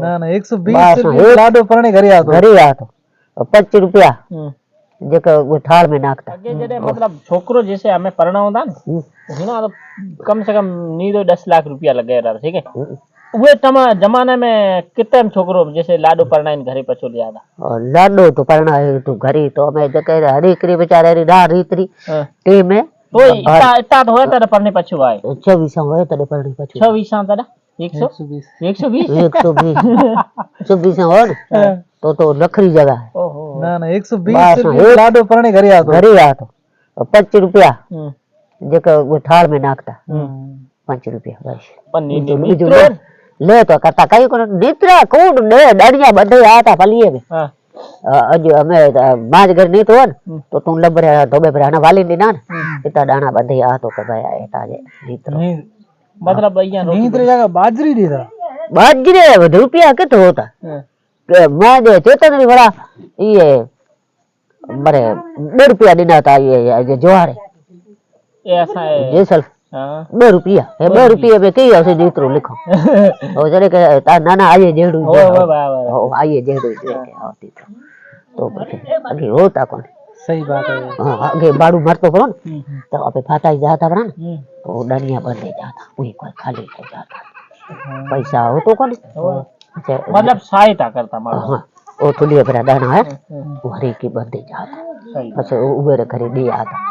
ना ना 120 लाडो परणे घरे आतो 25 रुपया जेका वो थाल में नाखता अगे जड़े मतलब छोकरो जैसे हमें परणाव था ना तो कम से कम नी तो 10 लाख रुपया लगे रहा ठीक है वे जमाने में कितने छोकरो जैसे लाडो परणाइन घरे पछो लिया था और लाडो तो परना है तो घरी तो हमें जके हरी करी बेचारे री डा रीतरी टे में तो इतना तो होए तेरे परने पछो आए 26 होए तेरे परने पछो 26 तेरा 120 26 हो तो लखरी जगह है ओहो ना ना 120 लाडो परणे घरे आतो 25 रुपया जेका वो थाल में नाखता 5 रुपया बस पण ले तो करता कई को नित्रा कूड ने डड़िया बधे आता फलिए में अज हमें माज घर नहीं तो तो तुम लबरे धोबे पर वाली दी ना इतना दाना बधे आ तो के भाई एटा जे नित्रो मतलब भैया नित्रे जगह बाजरी दी था बाजरे रुपया के तो होता के माज चेतन री बड़ा ये मरे 2 रुपया देना था ये जोहारे ऐसा है जेसल 2 रुपया है 2 रुपये में कई हसे नित्रो लिखो ओ जरे के नाना आये जेडू आये जेडू लेके आती तो अगे होता कौन सही बात है हां आगे बाड़ू मरतो पड़ो तो आपे फाटा जाता पड़ा ना तो डनिया बंधे जाता कोई कोई खाली हो जाता पैसा हो तो कौन मतलब सहायता करता मारो हां ओ थोड़ी बड़ा दाना है वो हरी की बंधे जाता अच्छा उबेरे करे दिया आता